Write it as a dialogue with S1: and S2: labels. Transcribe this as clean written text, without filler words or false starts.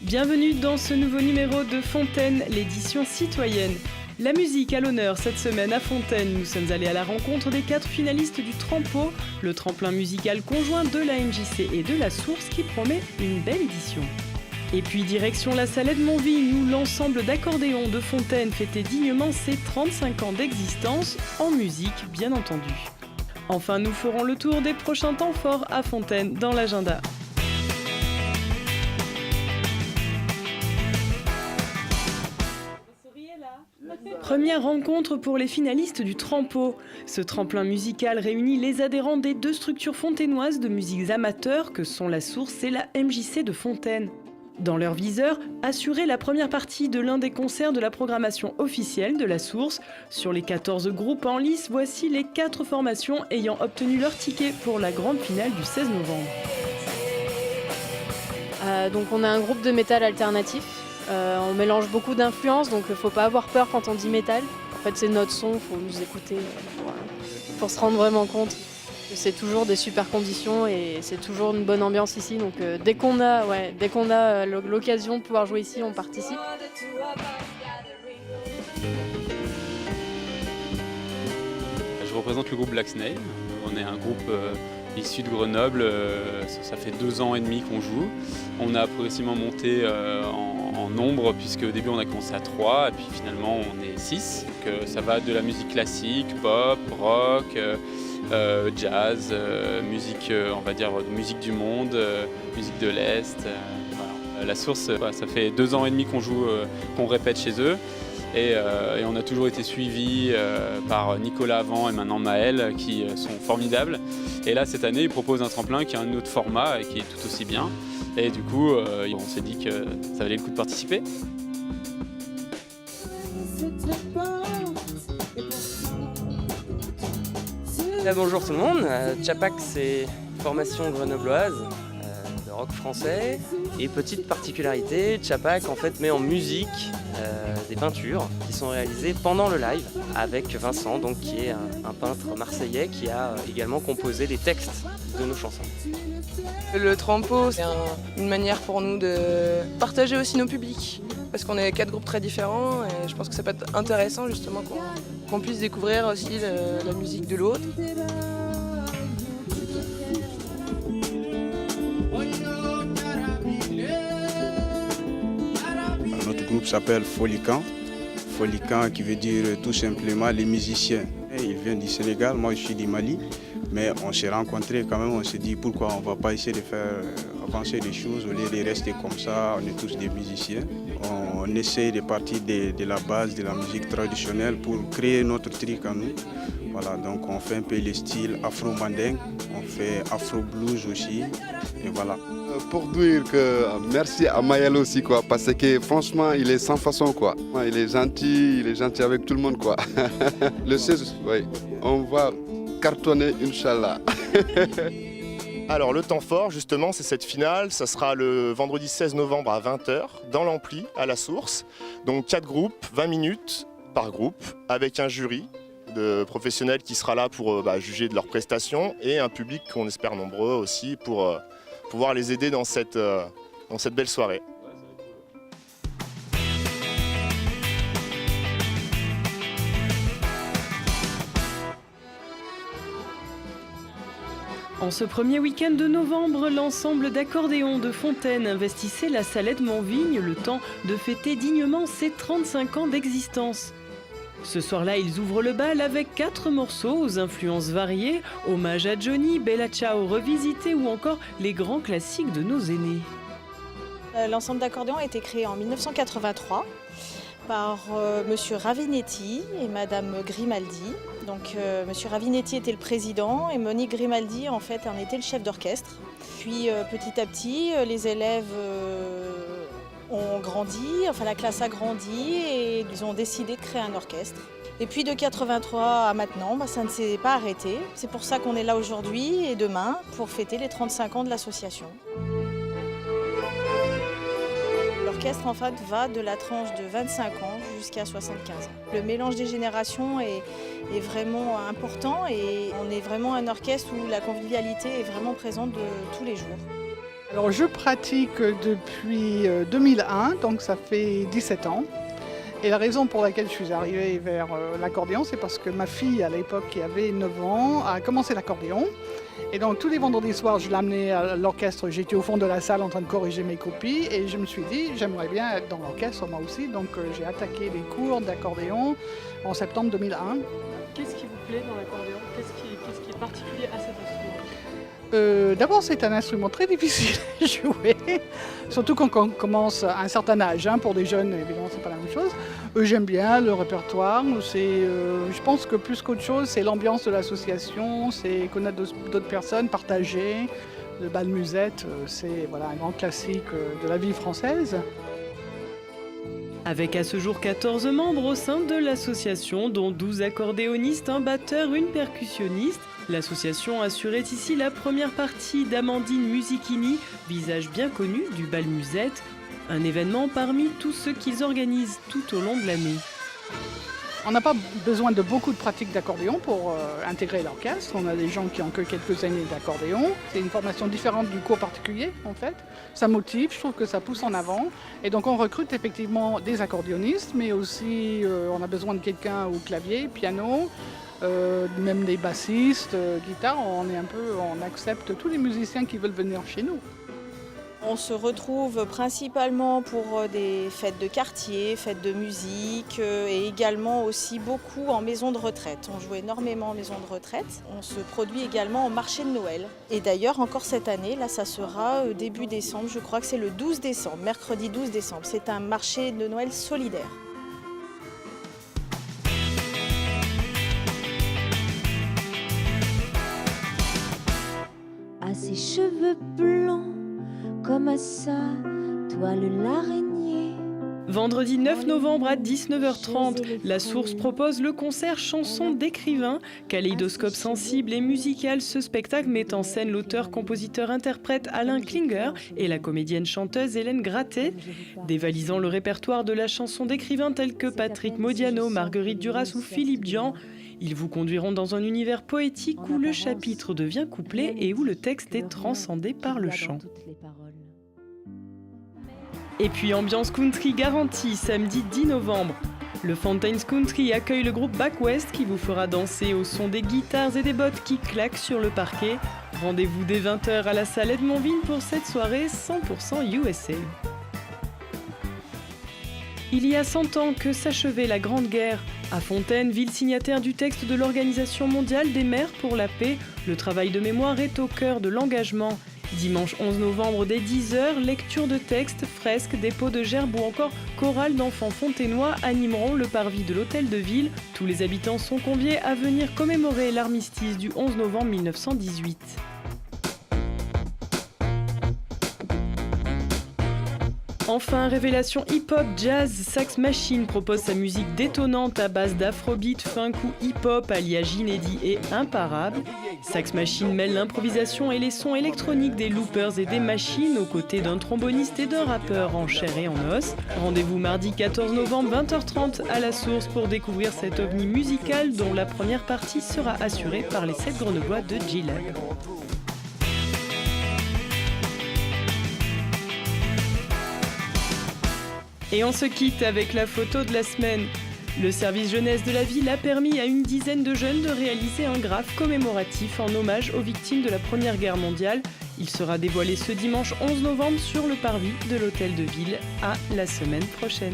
S1: Bienvenue dans ce nouveau numéro de Fontaine, l'édition citoyenne. La musique à l'honneur cette semaine à Fontaine. Nous sommes allés à la rencontre des 4 finalistes du Trampo, le tremplin musical conjoint de la MJC et de la Source qui promet une belle édition. Et puis direction la Salette Monvigne où l'ensemble d'accordéons de Fontaine fêtait dignement ses 35 ans d'existence, en musique bien entendu. Enfin, nous ferons le tour des prochains temps forts à Fontaine dans l'agenda. Première rencontre pour les finalistes du Trampo. Ce tremplin musical réunit les adhérents des 2 structures fontainoises de musiques amateurs que sont la Source et la MJC de Fontaine. Dans leur viseur, assurer la première partie de l'un des concerts de la programmation officielle de la Source. Sur les 14 groupes en lice, voici les 4 formations ayant obtenu leur ticket pour la grande finale du 16 novembre.
S2: Donc on a un groupe de métal alternatif. On mélange beaucoup d'influences, donc il ne faut pas avoir peur quand on dit métal. En fait, c'est notre son, il faut nous écouter pour se rendre vraiment compte. C'est toujours des super conditions et c'est toujours une bonne ambiance ici. Donc dès qu'on a l'occasion de pouvoir jouer ici, on participe.
S3: Je représente le groupe Black Snail. On est un groupe issu de Grenoble. Ça fait 2 ans et demi qu'on joue. On a progressivement monté en nombre puisque au début on a commencé à 3 et puis finalement on est 6. Donc, ça va de la musique classique, pop, rock, jazz, musique, on va dire musique du monde, musique de l'Est. Voilà. La Source, ça fait 2 ans et demi qu'on joue, qu'on répète chez eux. Et on a toujours été suivis par Nicolas avant et maintenant Maël qui sont formidables. Et là cette année ils proposent un tremplin qui a un autre format et qui est tout aussi bien. Et du coup on s'est dit que ça valait le coup de participer.
S4: Bonjour tout le monde, Tchapak c'est une formation grenobloise de rock français. Et petite particularité, Tchapak en fait met en musique des peintures qui sont réalisées pendant le live avec Vincent, donc, qui est un peintre marseillais qui a également composé les textes de nos chansons.
S5: Le Trampo, c'est une manière pour nous de partager aussi nos publics, parce qu'on est 4 groupes très différents et je pense que ça peut être intéressant justement qu'on puisse découvrir aussi la musique de l'autre.
S6: Notre groupe s'appelle Folican. Folican qui veut dire tout simplement les musiciens. Il vient du Sénégal, moi je suis du Mali. Mais on s'est rencontrés quand même, on s'est dit pourquoi on ne va pas essayer de faire avancer les choses au lieu de rester comme ça, on est tous des musiciens. On essaie de partir de la base de la musique traditionnelle pour créer notre truc à nous. Voilà, donc on fait un peu le style afro-mandingue, on fait afro-blues aussi, et voilà.
S7: Pour dire que merci à Maël aussi, quoi, parce que franchement il est sans façon, quoi. Il est gentil avec tout le monde, quoi. Le 16, oui, on va cartonner, Inch'Allah.
S8: Alors le temps fort justement c'est cette finale, ça sera le vendredi 16 novembre à 20h dans l'Ampli à la Source. Donc 4 groupes, 20 minutes par groupe avec un jury de professionnels qui sera là pour juger de leurs prestations et un public qu'on espère nombreux aussi pour pouvoir les aider dans cette belle soirée.
S1: En ce premier week-end de novembre, l'ensemble d'accordéons de Fontaine investissait la Salette Monvigne le temps de fêter dignement ses 35 ans d'existence. Ce soir-là, ils ouvrent le bal avec 4 morceaux aux influences variées, hommage à Johnny, Bella Ciao revisité ou encore les grands classiques de nos aînés.
S9: L'ensemble d'accordéons a été créé en 1983 par Monsieur Ravinetti et Madame Grimaldi. Donc Monsieur Ravinetti était le président et Monique Grimaldi en fait en était le chef d'orchestre. Puis petit à petit, les élèves ont grandi, enfin la classe a grandi et ils ont décidé de créer un orchestre. Et puis de 83 à maintenant, ça ne s'est pas arrêté. C'est pour ça qu'on est là aujourd'hui et demain pour fêter les 35 ans de l'association. L'orchestre en fait va de la tranche de 25 ans jusqu'à 75 ans. Le mélange des générations est vraiment important et on est vraiment un orchestre où la convivialité est vraiment présente de tous les jours.
S10: Alors je pratique depuis 2001, donc ça fait 17 ans. Et la raison pour laquelle je suis arrivée vers l'accordéon, c'est parce que ma fille, à l'époque, qui avait 9 ans, a commencé l'accordéon. Et donc tous les vendredis soirs, je l'amenais à l'orchestre. J'étais au fond de la salle en train de corriger mes copies. Et je me suis dit, j'aimerais bien être dans l'orchestre moi aussi. Donc j'ai attaqué les cours d'accordéon en septembre 2001.
S1: Qu'est-ce qui vous plaît dans l'accordéon ? Qu'est-ce qui est particulier à cet instrument ?
S10: D'abord, c'est un instrument très difficile à jouer, surtout quand on commence à un certain âge. Pour des jeunes, évidemment, c'est pas la même chose. J'aime bien le répertoire. Je pense que plus qu'autre chose, c'est l'ambiance de l'association, c'est connaître d'autres personnes, partager. Le bal musette, c'est un grand classique de la vie française.
S1: Avec à ce jour 14 membres au sein de l'association, dont 12 accordéonistes, un batteur, une percussionniste. L'association assurait ici la première partie d'Amandine Musichini, visage bien connu du bal musette, un événement parmi tous ceux qu'ils organisent tout au long de l'année.
S10: On n'a pas besoin de beaucoup de pratiques d'accordéon pour intégrer l'orchestre. On a des gens qui ont que quelques années d'accordéon. C'est une formation différente du cours particulier, en fait. Ça motive, je trouve que ça pousse en avant. Et donc on recrute effectivement des accordéonistes, mais aussi on a besoin de quelqu'un au clavier, piano, même des bassistes, guitare. On accepte tous les musiciens qui veulent venir chez nous.
S9: On se retrouve principalement pour des fêtes de quartier, fêtes de musique et également aussi beaucoup en maison de retraite. On joue énormément en maison de retraite. On se produit également au marché de Noël. Et d'ailleurs encore cette année, là ça sera début décembre, je crois que c'est le 12 décembre, mercredi 12 décembre. C'est un marché de Noël solidaire.
S11: À ses cheveux blancs, comme à sa toile l'araignée.
S1: Vendredi 9 novembre à 19h30, La Source propose le concert Chansons d'écrivain. Kaléidoscope sensible et musical, ce spectacle met en scène l'auteur-compositeur-interprète Alain Klinger et la comédienne-chanteuse Hélène Grattet. Dévalisant le répertoire de la chanson d'écrivain tels que Patrick Modiano, Marguerite Duras ou Philippe Dian, ils vous conduiront dans un univers poétique où le chapitre devient couplet et où le texte est transcendé par le chant. Et puis ambiance country garantie, samedi 10 novembre. Le Fountains Country accueille le groupe Back West qui vous fera danser au son des guitares et des bottes qui claquent sur le parquet. Rendez-vous dès 20h à la salle Edmondville pour cette soirée 100% USA. Il y a 100 ans que s'achevait la Grande Guerre. À Fontaine, ville signataire du texte de l'Organisation mondiale des mers pour la paix, le travail de mémoire est au cœur de l'engagement. Dimanche 11 novembre dès 10h, lecture de textes, fresques, dépôt de gerbes ou encore chorale d'enfants fontainois animeront le parvis de l'hôtel de ville. Tous les habitants sont conviés à venir commémorer l'armistice du 11 novembre 1918. Enfin, révélation hip-hop, jazz, Sax Machine propose sa musique détonnante à base d'afrobeat, funk ou hip-hop alias inédit et imparable. Sax Machine mêle l'improvisation et les sons électroniques des loopers et des machines aux côtés d'un tromboniste et d'un rappeur en chair et en os. Rendez-vous mardi 14 novembre 20h30 à La Source pour découvrir cet ovni musical dont la première partie sera assurée par les 7 Grenoblois de G-Lab. Et on se quitte avec la photo de la semaine. Le service jeunesse de la ville a permis à une dizaine de jeunes de réaliser un graphe commémoratif en hommage aux victimes de la Première Guerre mondiale. Il sera dévoilé ce dimanche 11 novembre sur le parvis de l'hôtel de ville. À la semaine prochaine.